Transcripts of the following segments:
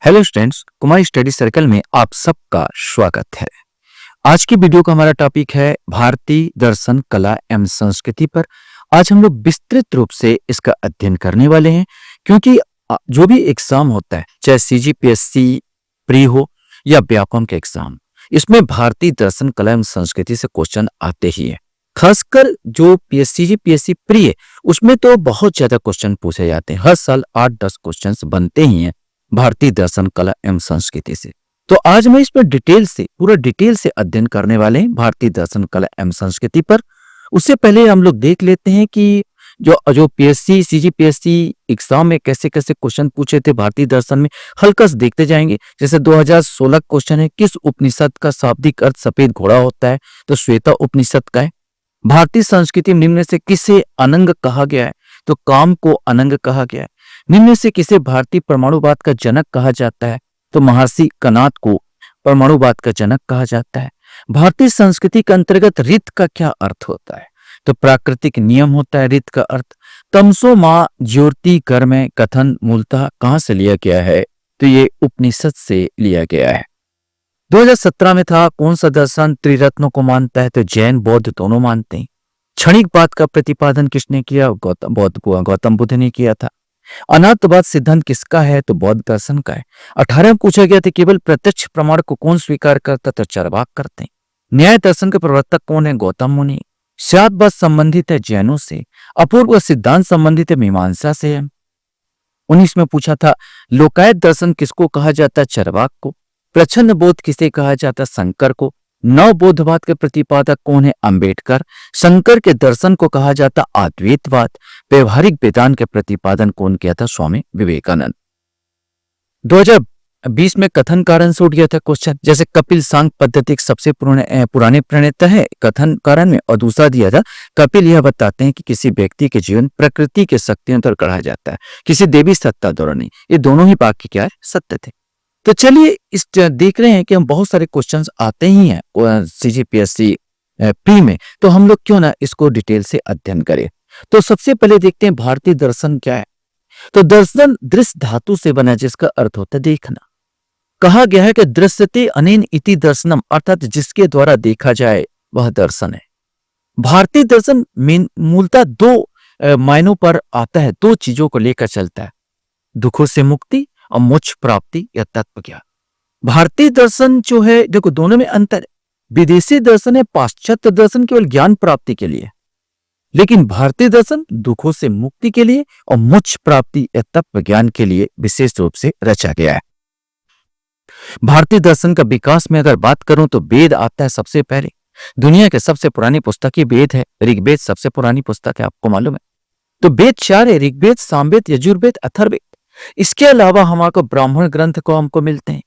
Hello students, कुमारी study circle में आप सबका स्वागत है। आज की वीडियो का हमारा टॉपिक है भारतीय दर्शन, कला एवं संस्कृति पर। आज हम लोग विस्तृत रूप से इसका अध्ययन करने वाले हैं, क्योंकि जो भी एग्जाम होता है, चाहे सीजीपीएससी प्री हो या व्यापम के एग्जाम, इसमें भारतीय दर्शन, कला एवं संस्कृति से क्वेश्चन आते ही है। खासकर जो सीजीपीएससी प्री है, उसमें तो बहुत ज्यादा क्वेश्चन पूछे जाते हैं। हर साल 8-10 क्वेश्चन बनते ही हैं भारतीय दर्शन, कला एवं संस्कृति से। तो आज मैं इसमें पूरा डिटेल से अध्ययन करने वाले हैं भारतीय दर्शन, कला एवं संस्कृति पर। उससे पहले हम लोग देख लेते हैं कि जो पीएससी सीजीपीएससी एग्जाम में कैसे कैसे क्वेश्चन पूछे थे भारतीय दर्शन में, हल्का से देखते जाएंगे। जैसे 2016 क्वेश्चन है, किस उपनिषद का शाब्दिक अर्थ सफेद घोड़ा होता है? तो श्वेता उपनिषद का है। भारतीय संस्कृति में निम्न से किसे अनंग कहा गया है? तो काम को अनंग कहा गया है। निम्न से किसे भारतीय परमाणुवाद का जनक कहा जाता है? तो महर्षि कणाद को परमाणुवाद का जनक कहा जाता है। भारतीय संस्कृति के अंतर्गत ऋत का क्या अर्थ होता है? तो प्राकृतिक नियम होता है ऋत का अर्थ। तमसो मां ज्योति कर में कथन मूलतः कहां से लिया गया है? तो ये उपनिषद से लिया गया है। 2017 में था कौन सा दर्शन त्रिरत्नों को मानता है? तो जैन बौद्ध दोनों मानते हैं। क्षणिकवाद का प्रतिपादन किसने किया? गौतम बुद्ध ने किया था। अनात्मवाद सिद्धांत किसका है? तो बौद्ध दर्शन का है। 18 में पूछा गया था केवल प्रत्यक्ष प्रमाण को कौन स्वीकार करता? तो चार्वाक करते हैं। न्याय दर्शन के प्रवर्तक कौन है? गौतम मुनि। स्यादवाद संबंधित है जैनों से। अपूर्व सिद्धांत संबंधित है मीमांसा से। 19 में पूछा था लोकायत दर्शन किसको कहा जाता है? चार्वाक को। प्रच्छन्न बोध किसे कहा जाता? शंकर को। नवबोधवाद के प्रतिपादक कौन है? अंबेडकर। शंकर के दर्शन को कहा जाता अद्वैतवाद। व्यवहारिक वेदांत के प्रतिपादन कौन किया था? स्वामी विवेकानंद। 2020 में कथन कारण से उठ गया था क्वेश्चन। जैसे कपिल सांग पद्धति सबसे पुराने प्रणेता है कथन कारण में, और दूसरा दिया था कपिल यह बताते हैं कि किसी व्यक्ति के जीवन प्रकृति के शक्तियों द्वारा गढ़ा जाता है, किसी देवी सत्ता द्वारा नहीं। ये दोनों ही वाक्य क्या है? सत्य थे। तो चलिए इस देख रहे हैं कि हम बहुत सारे क्वेश्चंस आते ही हैं सीजीपीएससी प्री में, तो हम लोग क्यों ना इसको डिटेल से अध्ययन करें। तो सबसे पहले देखते हैं भारतीय दर्शन क्या है। तो दर्शन दृश्य धातु से बना, जिसका अर्थ होता है देखना। कहा गया है कि दृश्यते अनेन इति दर्शनम, अर्थात जिसके द्वारा देखा जाए वह दर्शन है। भारतीय दर्शन मूलतः दो मायनों पर आता है, दो चीजों को लेकर चलता है, दुखों से मुक्ति और मोक्ष प्राप्ति या तत्व ज्ञान। भारतीय दर्शन जो है, देखो दोनों में अंतर है। विदेशी दर्शन है, पाश्चात्य दर्शन केवल ज्ञान प्राप्ति के लिए, लेकिन भारतीय दर्शन दुखों से मुक्ति के लिए और मोक्ष प्राप्ति या तत्व ज्ञान के लिए विशेष रूप से रचा गया है। भारतीय दर्शन का विकास में अगर बात करूं तो वेद आता है सबसे पहले। दुनिया के सबसे पुरानी पुस्तक ही वेद है। ऋग्वेद सबसे पुरानी पुस्तक है, आपको मालूम है। तो वेद 4 है, ऋग्वेद, सामवेद, यजुर्वेद, अथर्ववेद। इसके अलावा हमारे ब्राह्मण ग्रंथ को हमको मिलते हैं।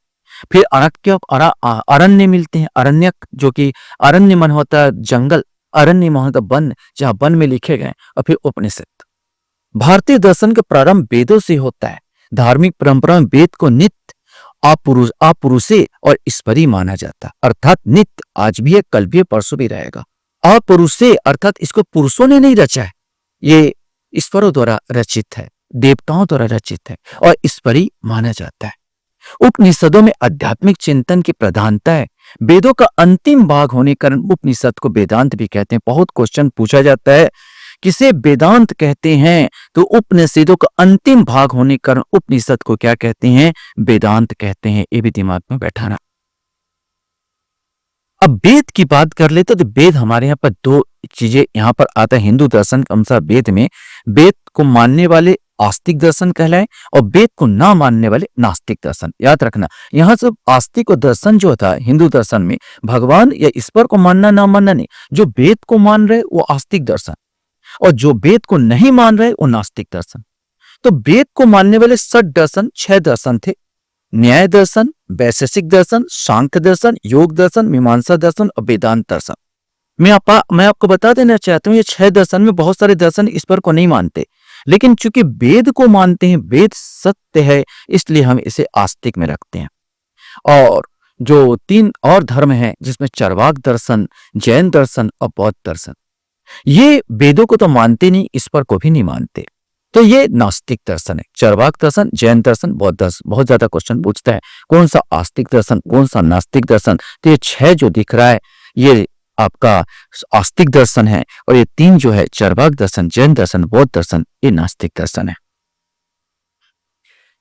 फिर अरण्य मिलते हैं। अरण्यक, जो कि अरण्य मन होता है जंगल, अरण्य मन होता वन, जहां वन में लिखे गए। और फिर उपनिषद। भारतीय दर्शन का प्रारंभ वेदों से होता है। धार्मिक परंपरा में वेद को नित्य, अपुरुषे और ईश्वरी माना जाता है, अर्थात नित्य आज भी है, कल भी है, परसों भी रहेगा। अपुरुषे अर्थात इसको पुरुषों ने नहीं रचा है, ये ईश्वरों द्वारा रचित है, देवताओं द्वारा रचित है और ईश्वरी माना जाता है। उपनिषदों में आध्यात्मिक चिंतन की प्रधानता है। वेदों का अंतिम भाग होने के कारण उपनिषद को वेदांत भी कहते हैं। बहुत क्वेश्चन पूछा जाता है किसे वेदांत कहते हैं? तो उपनिषदों का अंतिम भाग होने के कारण उपनिषद को क्या कहते हैं? वेदांत कहते हैं। ये भी दिमाग में बैठाना। अब वेद की बात कर लेते तो वेद हमारे यहाँ पर दो चीजें यहाँ पर आता है। हिंदू दर्शन के अनुसार वेद में वेद को मानने वाले आस्तिक दर्शन कहलाए और वेद को ना मानने वाले नास्तिक दर्शन। याद रखना, यहाँ से आस्तिक और दर्शन जो था हिंदू दर्शन में, भगवान या ईश्वर को मानना ना मानना नहीं। जो वेद को मान रहे वो आस्तिक दर्शन, और जो वेद को नहीं मान रहे वो नास्तिक दर्शन। तो वेद को मानने वाले 6 दर्शन थे। न्याय दर्शन, वैशेषिक दर्शन, सांख्य दर्शन, योग दर्शन, मीमांसा दर्शन और वेदांत दर्शन। मैं आपको बता देना चाहता हूँ, ये 6 दर्शन में बहुत सारे दर्शन ईश्वर को नहीं मानते, लेकिन चूंकि वेद को मानते हैं, वेद सत्य है, इसलिए हम इसे आस्तिक में रखते हैं। और जो 3 और धर्म हैं, जिसमें चार्वाक दर्शन, जैन दर्शन और बौद्ध दर्शन, ये वेदों को तो मानते नहीं, ईश्वर को भी नहीं मानते। तो ये नास्तिक दर्शन है। चरवाक दर्शन, जैन दर्शन, बौद्ध दर्शन बहुत ज्यादा क्वेश्चन पूछता है कौन सा आस्तिक दर्शन, कौन सा नास्तिक दर्शन। तो ये 6 जो दिख रहा है ये आपका आस्तिक दर्शन है, और ये 3 जो है चरवाक दर्शन, जैन दर्शन, बौद्ध दर्शन, ये नास्तिक दर्शन है।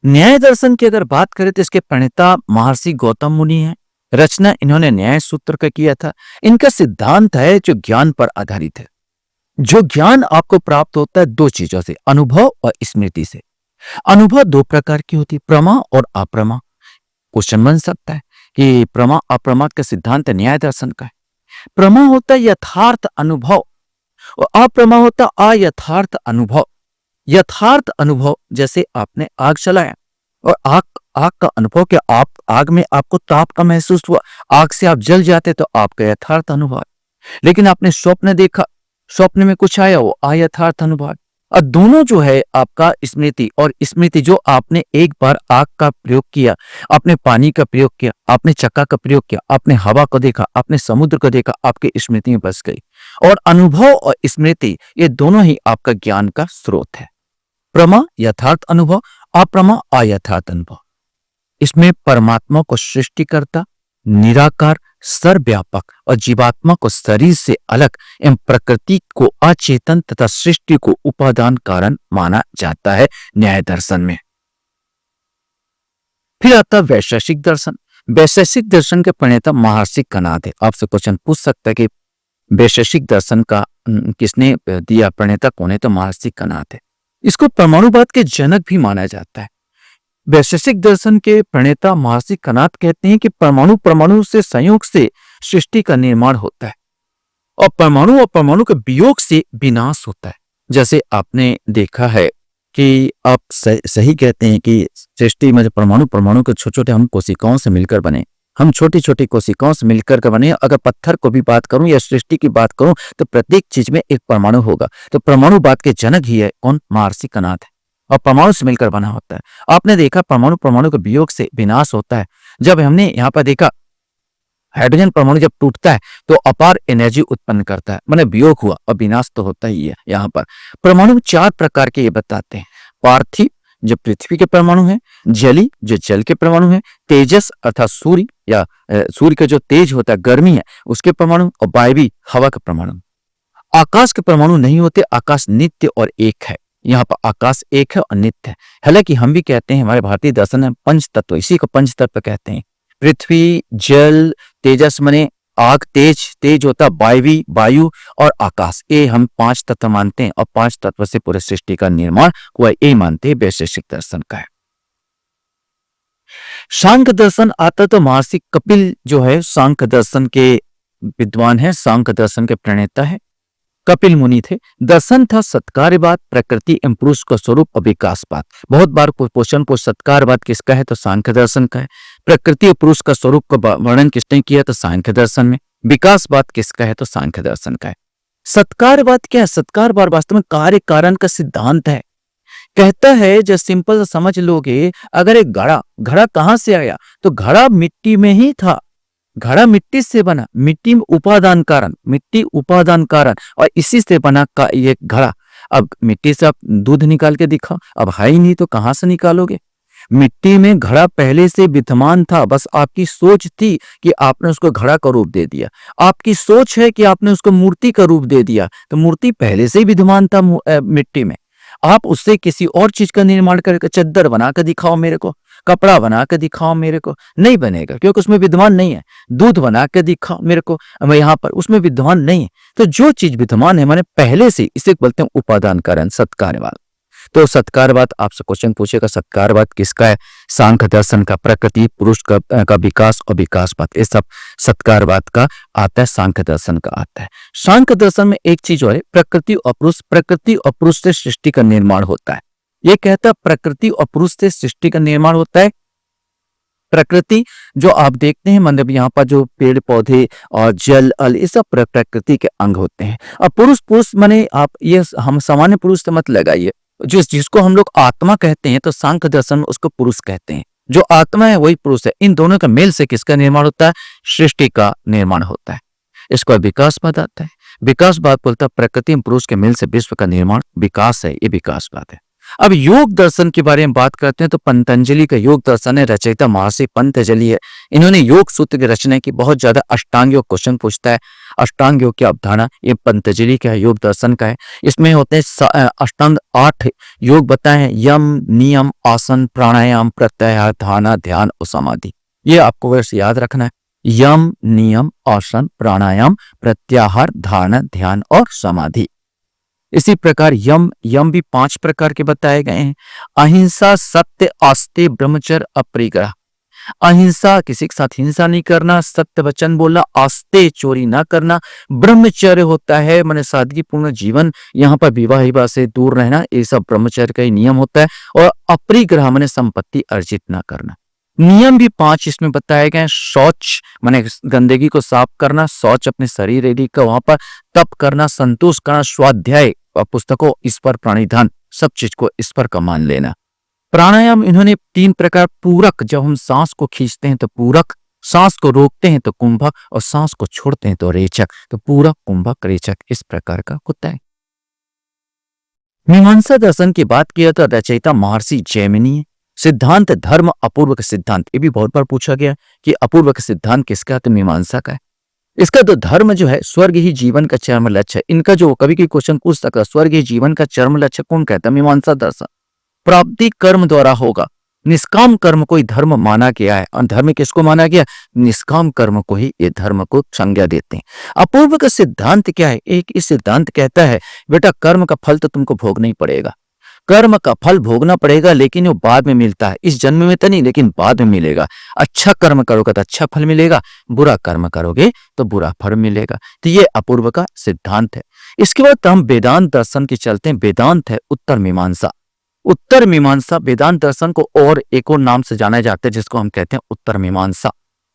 न्याय दर्शन की अगर बात करें तो इसके प्रणेता महर्षि गौतम मुनि हैं। रचना इन्होंने न्याय सूत्र का किया था। इनका सिद्धांत है जो ज्ञान पर आधारित है। जो ज्ञान आपको प्राप्त होता है 2 चीजों से, अनुभव और स्मृति से। अनुभव 2 प्रकार की होती है, प्रमा और अप्रमा। क्वेश्चन बन सकता है कि प्रमा अप्रमा का सिद्धांत न्याय दर्शन का है। प्रमा होता है यथार्थ अनुभव और अप्रमा होता अयथार्थ अनुभव। यथार्थ अनुभव जैसे आपने आग जलाया और आग आग का अनुभव, क्या आप आग में आपको ताप का महसूस हुआ, आग से आप जल जाते तो आपका यथार्थ अनुभव है। लेकिन आपने स्वप्न देखा, स्वप्न में कुछ आया, वो अयथार्थ अनुभव है। और दोनों जो है आपका स्मृति, और स्मृति जो आपने एक बार आग का प्रयोग किया, आपने पानी का प्रयोग किया, आपने चक्का का प्रयोग किया, आपने हवा को देखा, आपने समुद्र को देखा, आपकी स्मृति में बस गई। और अनुभव और स्मृति ये दोनों ही आपका ज्ञान का स्रोत है। प्रमा यथार्थ अनुभव, अप्रमा अयथार्थ अनुभव। इसमें परमात्मा को सृष्टिकर्ता, निराकार, सर्वव्यापक और जीवात्मा को शरीर से अलग एवं प्रकृति को अचेतन तथा सृष्टि को उपादान कारण माना जाता है न्याय दर्शन में। फिर आता है वैशेषिक दर्शन। वैशेषिक दर्शन के प्रणेता महर्षि कणाद है। आपसे क्वेश्चन पूछ सकता है कि वैशेषिक दर्शन का किसने दिया, प्रणेता कौन है, तो महर्षि कणाद है। इसको परमाणुवाद के जनक भी माना जाता है। वैशेषिक दर्शन के प्रणेता महर्षि कणाद कहते हैं कि परमाणु परमाणु से संयोग से सृष्टि का निर्माण होता है और परमाणु के वियोग से विनाश होता है। जैसे आपने देखा है कि आप सही कहते हैं कि सृष्टि में परमाणु के छोटे छोटे हम कोशिकाओं से मिलकर बने, हम छोटी छोटी कोशिकाओं से मिलकर के बने। अगर पत्थर को भी बात करूं या सृष्टि की बात करूं तो प्रत्येक चीज में एक परमाणु होगा। तो परमाणुवाद के जनक ही है कौन, महर्षि कणाद है, और परमाणु से मिलकर बना होता है। आपने देखा परमाणु के वियोग से विनाश होता है। जब हमने यहाँ पर देखा हाइड्रोजन परमाणु जब टूटता है तो अपार एनर्जी उत्पन्न करता है, माने वियोग हुआ और विनाश तो होता ही है। यहाँ पर परमाणु 4 प्रकार के ये बताते हैं। पार्थिव जो पृथ्वी के परमाणु है, जली जो जल के परमाणु है, तेजस अर्थात सूर्य या सूर्य का जो तेज होता है गर्मी है उसके परमाणु, और वायवी हवा के परमाणु। आकाश के परमाणु नहीं होते, आकाश नित्य और एक है। यहाँ पर आकाश एक है और नित्य है। हालांकि हम भी कहते हैं, हमारे भारतीय दर्शन में पंच तत्व, इसी को पंच तत्व कहते हैं। पृथ्वी, जल, तेजस मने आग, तेज होता वायवी वायु और आकाश, ये हम 5 तत्व मानते हैं और 5 तत्व से पूरे सृष्टि का निर्माण हुआ, ये मानते हैं वैशेषिक दर्शन का है। सांख्य दर्शन आता तो महर्षि कपिल जो है सांख्य दर्शन के विद्वान है, सांख्य दर्शन के प्रणेता है, कपिल मुनि थे। दर्शन था सत्कार्यवाद, प्रकृति एवं पुरुष का स्वरूप और विकासवाद। बहुत बार क्वेश्चन को सत्कार्यवाद किसका है तो सांख्य दर्शन का है। प्रकृति और पुरुष का स्वरूप का वर्णन किसने किया तो सांख्य दर्शन में। विकासवाद किसका है तो सांख्य दर्शन का है। सत्कार्यवाद क्या है? सत्कार्यवाद वास्तव में कार्य कारण का सिद्धांत है। कहता है, जो सिंपल समझ लोगे, अगर एक घड़ा कहां से आया तो घड़ा मिट्टी में ही था, घड़ा मिट्टी से बना, मिट्टी में मिट्टी उपादान कारण और इसी से बना का ये घड़ा। अब मिट्टी से आप दूध निकाल के दिखाओ, अब है ही नहीं तो कहां से निकालोगे? मिट्टी में घड़ा पहले से विद्यमान था, बस आपकी सोच थी कि आपने उसको घड़ा का रूप दे दिया। आपकी सोच है कि आपने उसको मूर्ति का रूप दे दिया, तो मूर्ति पहले से ही विद्यमान था मिट्टी में। आप उससे किसी और चीज का निर्माण करके चद्दर बना कर दिखाओ मेरे को, कपड़ा बना के दिखाओ मेरे को, नहीं बनेगा क्योंकि उसमें विद्यमान नहीं है। दूध बना के दिखाओ मेरे को, यहाँ पर उसमें विद्यमान नहीं है। तो जो चीज विद्यमान है माने पहले से, इसे बोलते हैं उपादान कारण सत्कार्यवाद। तो सत्कार्यवाद आपसे क्वेश्चन पूछेगा, सत्कार्यवाद किसका है? सांख्य दर्शन का। प्रकृति पुरुष का विकास और विकासवाद, ये सब सत्कार्यवाद का आता है, सांख्य दर्शन का आता है। सांख्य दर्शन में एक चीज और है, प्रकृति और पुरुष से सृष्टि का निर्माण होता है। ये कहता है प्रकृति और पुरुष से सृष्टि का निर्माण होता है। प्रकृति जो आप देखते हैं, मतलब यहाँ पर जो पेड़ पौधे और जल अल, ये सब प्रकृति के अंग होते हैं। और पुरुष माने आप ये हम सामान्य पुरुष से मत लगाइए, जिसको हम लोग आत्मा कहते हैं तो सांख्य दर्शन में उसको पुरुष कहते हैं। जो आत्मा है वही पुरुष है। इन दोनों का मेल से किसका निर्माण होता है? सृष्टि का निर्माण होता है। इसको विकासवाद आता है। विकासवाद बोलता है प्रकृति और पुरुष के मेल से विश्व का निर्माण विकास है, ये विकासवाद है। अब योग दर्शन के बारे में बात करते हैं तो पतंजलि का योग दर्शन है, रचयिता महर्षि पतंजलि है। इन्होंने योग सूत्र की रचना की, बहुत ज्यादा अष्टांग योग क्वेश्चन पूछता है। अष्टांग योग की अवधारणा ये पतंजलि का योग दर्शन का है। इसमें होते हैं अष्टांग 8 योग बताए हैं, यम, नियम, आसन, प्राणायाम, प्रत्याहार, धारणा, ध्यान और समाधि। ये आपको वैसे याद रखना है, यम, नियम, आसन, प्राणायाम, प्रत्याहार, धारणा, ध्यान और समाधि। इसी प्रकार यम भी 5 प्रकार के बताए गए हैं। अहिंसा, सत्य, आस्ते, ब्रह्मचर्य, अपरिग्रह। अहिंसा, किसी के साथ हिंसा नहीं करना, सत्य वचन बोलना, आस्ते, चोरी ना करना, ब्रह्मचर्य होता है माने सादगीपूर्ण जीवन, यहाँ पर विवाह विवाह से दूर रहना, ये सब ब्रह्मचर्य का ही नियम होता है। और अपरिग्रह माने संपत्ति अर्जित ना करना। नियम भी 5 इसमें बताए गए। शौच माने गंदगी को साफ करना, शौच अपने शरीर यदि का वहां पर, तप करना, संतोष करना, स्वाध्याय पुस्तकों इस पर, प्राणिधान सब चीज को इस पर का मान लेना। प्राणायाम इन्होंने 3 प्रकार, पूरक, जब हम सांस को खींचते हैं तो पूरक, सांस को रोकते हैं तो कुंभक और सांस को छोड़ते हैं तो रेचक। तो पूरक, कुंभक, रेचक इस प्रकार का होता है। मीमांसा दर्शन की बात किया तो रचयिता महर्षि जैमिनी है। सिद्धांत धर्म अपूर्वक सिद्धांत, ये भी बहुत बार पूछा गया कि अपूर्वक सिद्धांत किसका, तो मीमांसा का है। इसका तो धर्म जो है स्वर्ग ही जीवन का चरम लक्ष्य है। इनका जो कभी कोई क्वेश्चन पूछ सकता है, स्वर्ग ही जीवन का चरम लक्ष्य कौन कहता है, मीमांसा दर्शन। प्राप्ति कर्म द्वारा होगा, निष्काम कर्म को ही धर्म माना गया है। और धर्म किसको माना गया, निष्काम कर्म को ही ये धर्म को संज्ञा देते हैं। अपूर्व का सिद्धांत क्या है, एक इस सिद्धांत कहता है बेटा कर्म का फल तो तुमको भोगना ही पड़ेगा, कर्म का फल भोगना पड़ेगा, लेकिन वो बाद में मिलता है, इस जन्म में तो नहीं लेकिन बाद में मिलेगा। अच्छा कर्म करोगे तो अच्छा फल मिलेगा, बुरा कर्म करोगे तो बुरा फल मिलेगा। तो ये अपूर्व का सिद्धांत है। इसके बाद हम वेदांत दर्शन के चलते हैं। वेदांत है उत्तर मीमांसा। उत्तर मीमांसा वेदांत दर्शन को और एक और नाम से जाना जाता है, जिसको हम कहते हैं उत्तर मीमांसा।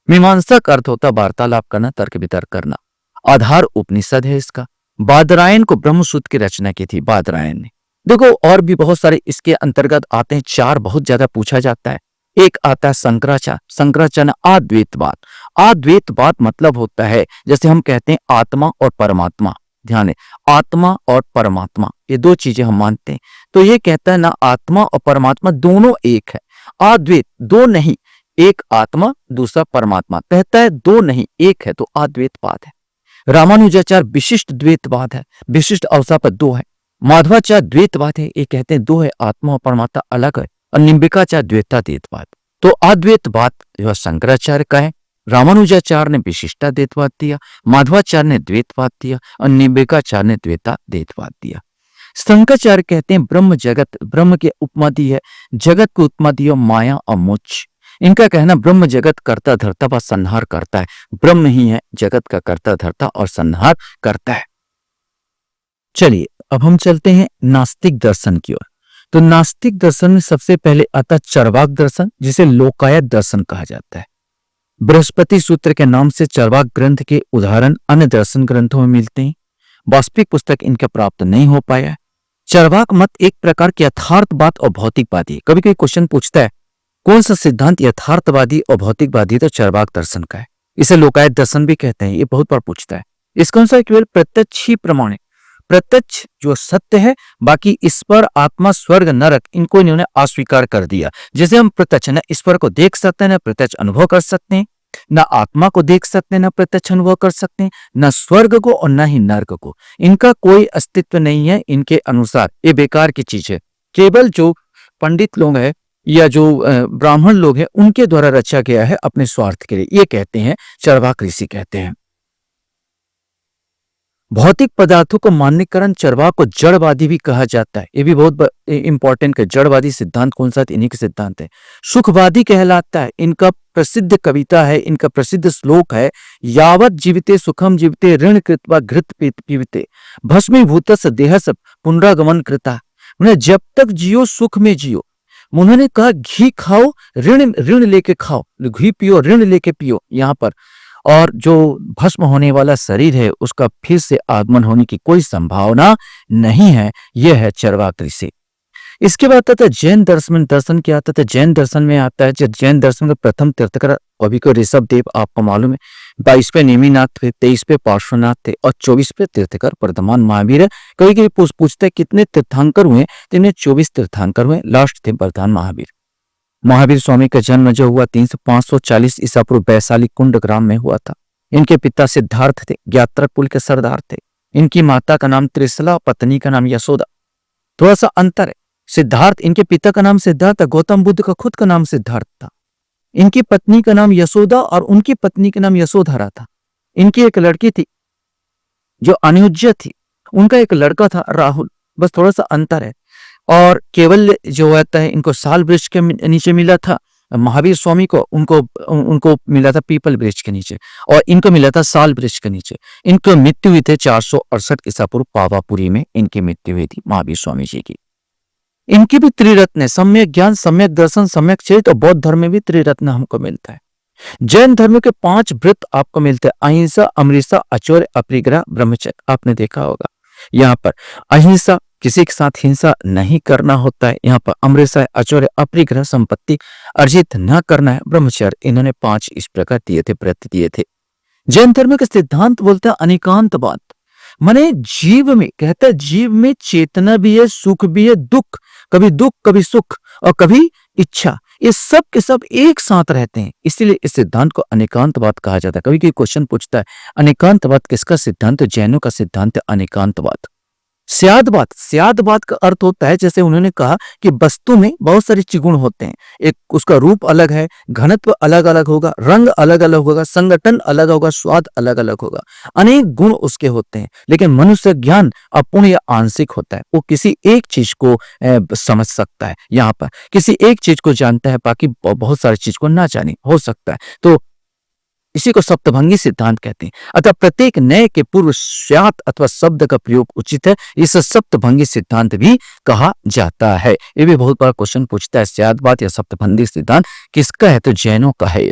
मीमांसा का अर्थ होता है वार्तालाप करना, तर्क वितर्क करना। आधार उपनिषद है इसका। बादरायण को ब्रह्मसूत्र की रचना की थी बादरायण ने। देखो और भी बहुत सारे इसके अंतर्गत आते हैं, 4 बहुत ज्यादा पूछा जाता है। एक आता है शंकराचार्य। शंकराचार्य अद्वैतवाद। अद्वैतवाद मतलब होता है जैसे हम कहते हैं आत्मा और परमात्मा। ध्यान है, आत्मा और परमात्मा ये 2 चीजें हम मानते हैं। तो ये कहता है ना आत्मा और परमात्मा दोनों एक है। अद्वैत 2 नहीं, एक आत्मा दूसरा परमात्मा। कहता है 2 नहीं एक है, तो अद्वैतवाद है। रामानुजाचार्य विशिष्ट द्वैतवाद है, विशिष्ट अवस्था पर 2 है। माधवाचार्य द्वैतवाद है, ये कहते हैं 2 है, आत्मा और परमात्मा अलग है। और निम्बिकाचार्य द्वैताद्वैतवाद। तो अद्वैतवाद जो शंकराचार्य का है, रामानुजाचार्य ने विशिष्टाद्वैतवाद दिया, माधवाचार्य ने द्वैतवाद दिया और निम्बिकाचार्य ने द्वैताद्वैतवाद दिया। शंकराचार्य कहते हैं ब्रह्म जगत, ब्रह्म की उपमा दी है, जगत को उपमा दी है माया और मोक्ष। इनका कहना ब्रह्म जगत करता धरता व संहार करता है। ब्रह्म ही है जगत का करता धरता और संहार करता है। चलिए अब हम चलते हैं नास्तिक दर्शन की ओर। तो नास्तिक दर्शन में सबसे पहले आता चरवाक दर्शन, जिसे लोकायत दर्शन कहा जाता है। बृहस्पति सूत्र के नाम से चरवाक ग्रंथ के उदाहरण अन्य दर्शन ग्रंथों में मिलते हैं। वास्तविक पुस्तक इनका प्राप्त नहीं हो पाया है। चरवाक मत एक प्रकार की यथार्थवाद और भौतिकवादी है। कभी कभी क्वेश्चन पूछता है कौन सा सिद्धांत यथार्थवादी और भौतिकवादी, तो चरवाक दर्शन का है। इसे लोकायत दर्शन भी कहते हैं, ये बहुत बार पूछता है। इसका अनुसार केवल प्रत्यक्ष ही प्रमाण है, प्रत्यक्ष जो सत्य है, बाकी ईश्वर आत्मा स्वर्ग नरक इनको इन्होंने अस्वीकार कर दिया। जैसे हम प्रत्यक्ष न ईश्वर को देख सकते हैं, न प्रत्यक्ष अनुभव कर सकते हैं, न आत्मा को देख सकते हैं, न प्रत्यक्ष अनुभव कर सकते हैं, न स्वर्ग को और न ही नर्क को। इनका कोई अस्तित्व नहीं है। इनके अनुसार ये बेकार की चीज है। केवल जो पंडित लोग हैं या जो ब्राह्मण लोग हैं उनके द्वारा रचा गया है अपने स्वार्थ के लिए, ये कहते हैं चरवाक ऋषि कहते हैं। भौतिक पदार्थों को मान्यकरण चरवाक को जड़वादी भी कहा जाता है। ये भी बहुत इंपॉर्टेंट है। जड़वादी सिद्धांत कौन सा, इन्हीं के सिद्धांत है। सुखवादी कहलाता है। इनका प्रसिद्ध कविता है, इनका प्रसिद्ध श्लोक है, यावत जीविते सुखम जीविते ऋण कृत्वा घृत पीविते भस्मीभूतस् देहस् पुनरागमन कृता। जब तक जियो सुख में जियो। उन्होंने कहा घी खाओ, ऋण लेके खाओ, घी पियो, ऋण लेके पियो यहाँ पर। और जो भस्म होने वाला शरीर है उसका फिर से आगमन होने की कोई संभावना नहीं है। यह है चरवाक ऋषि। इसके बाद आता है जैन दर्शन। दर्शन क्या आता है, जैन दर्शन में आता है जैन दर्शन का प्रथम तीर्थंकर कभी को ऋषभ देव आपको मालूम है, 22 पे नेमिनाथ थे, 23 पे पार्श्वनाथ थे और 24 पे तीर्थकर वर्धमान महावीर है। कभी कभी पूछते हैं कितने तीर्थंकर हुए, तो इनमें 24 तीर्थंकर हुए, लास्ट थे वर्धमान महावीर। महावीर स्वामी का जन्म जो हुआ 540 ईसा पूर्व वैशाली कुंड ग्राम में हुआ था। इनके पिता सिद्धार्थ थे, ज्ञात्रक कुल के सरदार थे। इनकी माता का नाम त्रिशला, पत्नी का नाम यशोदा। थोड़ा सा अंतर है, सिद्धार्थ, इनके पिता का नाम सिद्धार्थ, गौतम बुद्ध का खुद का नाम सिद्धार्थ था। इनकी पत्नी का नाम यशोदा और उनकी पत्नी का नाम यशोधरा था। इनकी एक लड़की थी जो अनुज्य थी, उनका एक लड़का था राहुल, बस थोड़ा सा अंतर है। और केवल जो होता है इनको साल वृक्ष के नीचे मिला था, महावीर स्वामी को उनको मिला था पीपल वृक्ष के नीचे, और इनको मिला था साल वृक्ष के नीचे। इनको मृत्यु हुई थी 468 ईसा पूर्व पावापुरी में, इनकी मृत्यु हुई थी महावीर स्वामी जी की। इनकी भी त्रिरत्न है, सम्यक ज्ञान, सम्यक दर्शन, सम्यक चरित्र, और बौद्ध धर्म में भी त्रिरत्न हमको मिलता है। जैन धर्म के 5 व्रत आपको मिलते हैं, अहिंसा, अमृता, अचौर्य, अपरिग्रह, ब्रह्मचर्य। आपने देखा होगा यहाँ पर अहिंसा, किसी के साथ हिंसा नहीं करना होता है। यहाँ पर अमृता, अचौर्य, अपरिग्रह, संपत्ति अर्जित न करना है, ब्रह्मचर्य। इन्होंने 5 इस प्रकार दिए थे, व्रत दिए थे। जैन धर्म के सिद्धांत बोलता है अनेकांतवाद, माने जीव में, कहता है जीव में चेतना भी है, सुख भी है, दुख कभी सुख और कभी इच्छा, ये सब के सब एक साथ रहते हैं। इसीलिए इस सिद्धांत को अनेकांतवाद कहा जाता है। कभी कोई क्वेश्चन पूछता है अनेकांतवाद किसका सिद्धांत है? जैनों का सिद्धांत है अनेकांतवाद। स्यादवाद का अर्थ होता है, जैसे उन्होंने कहा कि वस्तु में बहुत सारे चिगुण होते हैं, एक उसका रूप अलग है, घनत्व अलग अलग होगा, रंग अलग अलग होगा, संगठन अलग होगा, स्वाद अलग अलग होगा, अनेक गुण उसके होते हैं। लेकिन मनुष्य ज्ञान अपूर्ण या आंशिक होता है, वो किसी एक चीज को समझ सकता है, यहाँ पर किसी एक चीज को जानता है, बाकी बहुत सारी चीज को ना जाने हो सकता है। तो इसी को सप्तभंगी सिद्धांत कहते हैं। अतः प्रत्येक नए के पूर्व स्यात् अथवा शब्द का प्रयोग उचित है, इस सप्तभंगी सिद्धांत भी कहा जाता है। ये भी बहुत बड़ा क्वेश्चन पूछता है, स्याद्वाद या सप्तभंगी सिद्धांत किसका है? तो जैनों का है।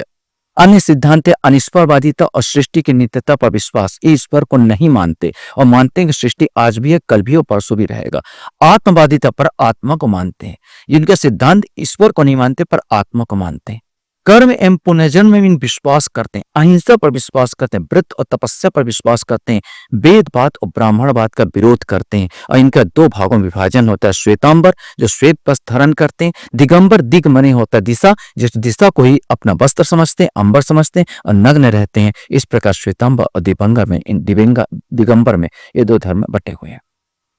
अन्य सिद्धांत है अनिश्वरवादिता और सृष्टि की नित्यता पर विश्वास। ये ईश्वर को नहीं मानते और मानते हैं कि सृष्टि आज भी है, कल भी और परसों भी रहेगा। आत्मवादिता पर आत्मा को मानते हैं, जिनका सिद्धांत ईश्वर को नहीं मानते पर आत्मा को मानते हैं। कर्म एवं पुनर्जन्म में विश्वास करते हैं, अहिंसा पर विश्वास करते हैं, व्रत और तपस्या पर विश्वास करते हैं, वेदवाद और ब्राह्मणवाद का विरोध करते हैं। और इनका 2 भागों में विभाजन होता है, श्वेतांबर जो श्वेत वस्त्र धारण करते हैं, दिगंबर, दिग मने होता है दिशा, जिस दिशा को ही अपना वस्त्र समझते हैं, अंबर समझते हैं और नग्न रहते हैं। इस प्रकार श्वेतांबर और दिगंबर में ये 2 धर्म बटे हुए हैं।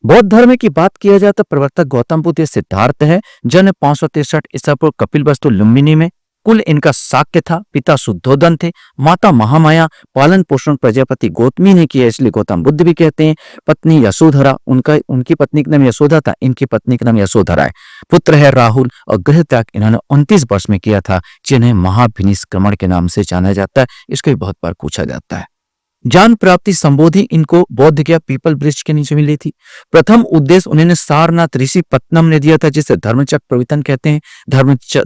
बौद्ध धर्म की बात किया जाए तो प्रवर्तक गौतम बुद्ध सिद्धार्थ है, जन्म 563 ईसा पूर्व कपिलवस्तु लुम्बिनी में। कुल इनका शाक्य था, पिता शुद्धोदन थे, माता महामाया, पालन पोषण प्रजापति गौतमी ने किया, इसलिए गौतम बुद्ध भी कहते हैं। पत्नी यशोधरा, उनकी पत्नी का नाम यशोदा था, इनकी पत्नी का नाम यशोधरा है। पुत्र है राहुल और गृह त्याग इन्होंने 29 वर्ष में किया था, जिन्हें महाभिनिष्क्रमण के नाम से जाना जाता है। इसको भी बहुत बार पूछा जाता है। ज्ञान प्राप्ति संबोधि इनको बौद्ध गया पीपल वृक्ष के नीचे मिली थी। प्रथम उद्देश्य उन्होंने सारनाथ ऋषि पत्तनम ने दिया था, जिसे धर्मचक्र प्रवर्तन कहते हैं,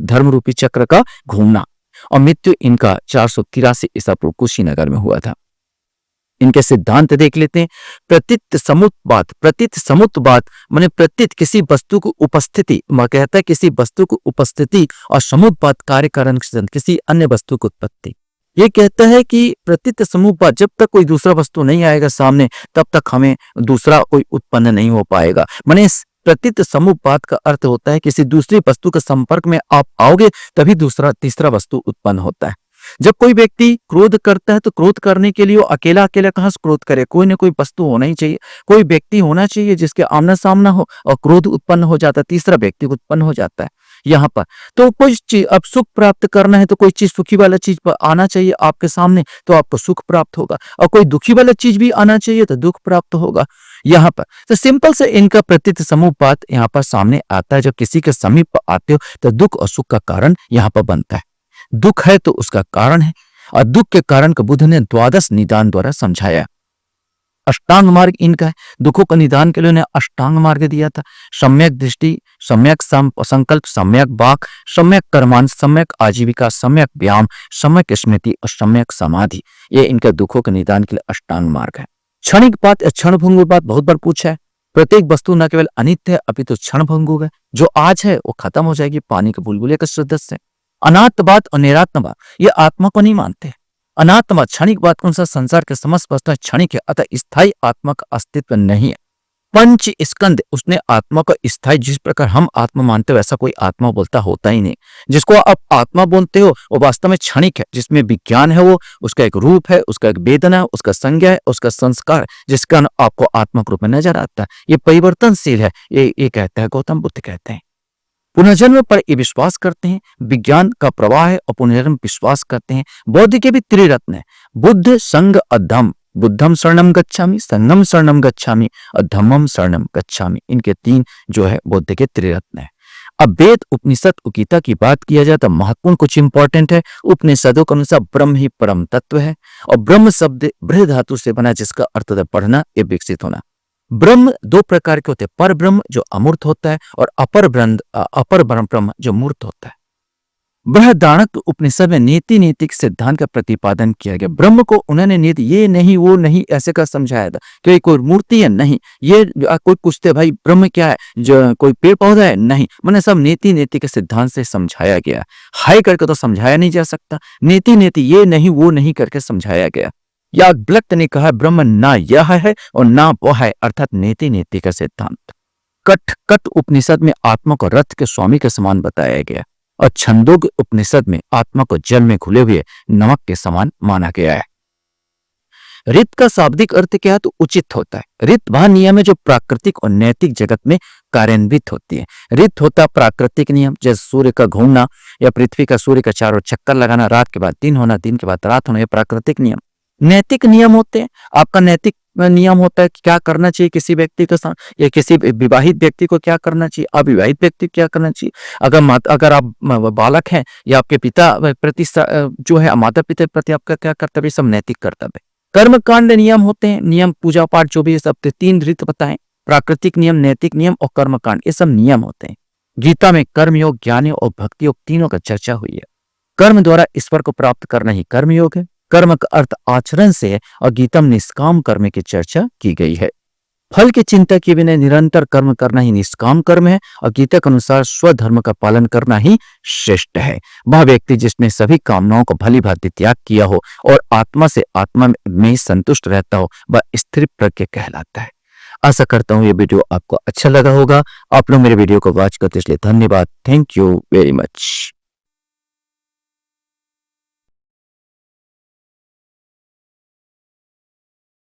धर्म रूपी चक्र का घूमना। और मृत्यु इनका 483 ईसा पूर्व कुशीनगर में हुआ था। इनके सिद्धांत देख लेते हैं। प्रतीत समुत्पाद माने प्रतीत किसी वस्तु को उपस्थिति, कहता है किसी वस्तु को उपस्थिति, और समुत्पाद कार्य कारण किसी अन्य वस्तु की उत्पत्ति। ये कहता है कि प्रतीत समुत्पाद, जब तक कोई दूसरा वस्तु नहीं आएगा सामने, तब तक हमें दूसरा कोई उत्पन्न नहीं हो पाएगा। माने प्रतीत समुत्पाद का अर्थ होता है किसी दूसरी वस्तु के संपर्क में आप आओगे तभी तीसरा वस्तु उत्पन्न होता है। जब कोई व्यक्ति क्रोध करता है तो क्रोध करने के लिए वो अकेला कहां से क्रोध करे? कोई ना कोई वस्तु होना ही चाहिए, कोई व्यक्ति होना चाहिए जिसके आमना सामना हो और क्रोध उत्पन्न हो जाता है, तीसरा व्यक्ति उत्पन्न हो जाता है। यहाँ पर तो कोई चीज, अब सुख प्राप्त करना है तो कोई चीज सुखी वाला चीज पर आना चाहिए आपके सामने, तो आपको सुख प्राप्त होगा, और कोई दुखी वाला चीज भी आना चाहिए तो दुख प्राप्त होगा। यहाँ पर तो सिंपल से इनका प्रतीत समुत्पाद यहाँ पर सामने आता है। जब किसी के समीप आते हो तो दुख और सुख का कारण यहाँ पर बनता है। दुख है तो उसका कारण है, और दुख के कारण को बुद्ध ने 12 निदान द्वारा समझाया। अष्टांग मार्ग इनका है, दुखों का निदान के लिए उन्हें अष्टांग मार्ग दिया था। सम्यक दृष्टि, सम्यक संकल्प, सम्यक वाक, सम्यक कर्मांश, सम्यक आजीविका, सम्यक व्यायाम, सम्यक स्मृति और सम्यक समाधि, ये इनका दुखों के निदान के लिए अष्टांग मार्ग है। क्षणिक बात, क्षणभंगुर बात बहुत बार पूछा है। प्रत्येक वस्तु न केवल अनित्य है अपितु क्षणभंगुर है। जो आज है वो खत्म हो जाएगी, पानी के बुलबुले के सदृश से। अनात्मवाद और निरात्मवाद ये आत्मा को नहीं मानते। अनात्मवाद क्षणिक बात के अनुसार संसार के समस्त वस्तुएं क्षणिक है, अतः स्थायी आत्मा का अस्तित्व नहीं है। पंच स्कंद उसने आत्मा को स्थायी, जिस प्रकार हम आत्मा मानते हो वैसा कोई आत्मा बोलता होता ही नहीं। जिसको आप आत्मा बोलते हो वो वास्तव में क्षणिक है, जिसमें विज्ञान है, वो उसका एक रूप है, उसका एक वेदना है, उसका संज्ञा है, उसका संस्कार है, जिसका आपको आत्मा के रूप में नजर आता है। ये परिवर्तनशील है, ये कहता है गौतम बुद्ध कहते हैं। पुनर्जन्म पर ये विश्वास करते हैं, विज्ञान का प्रवाह है और पुनर्जन्म विश्वास करते हैं। बौद्ध के भी त्रिरत्न है, बुद्ध संघ अधम, बुद्धम शरणम गच्छामि, संघम शरणम गच्छामि और धम्मम शरणम गच्छामि। इनके तीन जो है बौद्ध के त्रिरत्न है। अब वेद उपनिषद गीता की बात किया जाए तो महत्वपूर्ण कुछ इंपॉर्टेंट है। उपनिषदों के अनुसार ब्रह्म ही परम तत्व है और ब्रह्म शब्द बृह धातु से बना, जिसका अर्थ है पढ़ना या विकसित होना। ब्रह्म दो प्रकार के होते हैं, पर ब्रह्म जो अमूर्त होता है और अपर ब्रह्म जो मूर्त होता है। बृहदारण्यक उपनिषद में नीति नैतिक सिद्धांत का प्रतिपादन किया गया। ब्रह्म को उन्होंने नीति ये नहीं वो नहीं ऐसे का समझाया था कि कोई मूर्ति है नहीं, ये कोई पूछते भाई ब्रह्म क्या है, जो कोई पेड़ पौधा है नहीं, मैंने सब नीति नीति के सिद्धांत से समझाया गया। हाय करके तो समझाया नहीं जा सकता, नीति नीति ये नहीं वो नहीं करके समझाया गया। याज्ञवल्क्य ने कहा ब्रह्म ना यह है और ना वह है, अर्थात नीति नीति का सिद्धांत। कट उपनिषद में आत्मा को रथ के स्वामी के समान बताया गया और छंदोग्य उपनिषद में आत्मा को जल में घुले हुए नमक के समान माना गया है। रित का शाब्दिक अर्थ क्या है तो उचित होता है। रित वह नियम है जो प्राकृतिक और नैतिक जगत में कार्यान्वित होती है। रित होता प्राकृतिक नियम, जैसे सूर्य का घूमना या पृथ्वी का सूर्य का चारों चक्कर लगाना, रात के बाद दिन होना, दिन के बाद रात होना, यह प्राकृतिक नियम। नैतिक नियम होते हैं, आपका नैतिक नियम होता है कि क्या करना चाहिए किसी व्यक्ति के साथ, या किसी विवाहित व्यक्ति को क्या करना चाहिए, अविवाहित व्यक्ति को क्या करना चाहिए। अगर आप बालक हैं या आपके पिता प्रति जो है माता पिता प्रति आपका क्या कर्तव्य, सब नैतिक कर्तव्य। कर्म कांड नियम होते हैं, नियम पूजा पाठ जो भी सब तीन रीत बताएं, प्राकृतिक नियम, नैतिक नियम और कर्म कांड, ये सब नियम होते हैं। गीता में कर्म योग, ज्ञान योग और भक्ति योग तीनों का चर्चा हुई है। कर्म द्वारा ईश्वर को प्राप्त करना ही कर्म योग है। कर्म का अर्थ आचरण से है और गीता में निष्काम कर्म की चर्चा की गई है। फल की चिंता के बिना निरंतर कर्म करना ही निष्काम कर्म है और गीता के अनुसार स्वधर्म का पालन करना ही श्रेष्ठ है। वह व्यक्ति जिसने सभी कामनाओं को भली भांति त्याग किया हो और आत्मा से आत्मा में ही संतुष्ट रहता हो, वह स्थिर प्रज्ञ कहलाता है। आशा करता हूँ ये वीडियो आपको अच्छा लगा होगा। आप लोग मेरे वीडियो को वॉच करते इसलिए धन्यवाद। Thank you very much.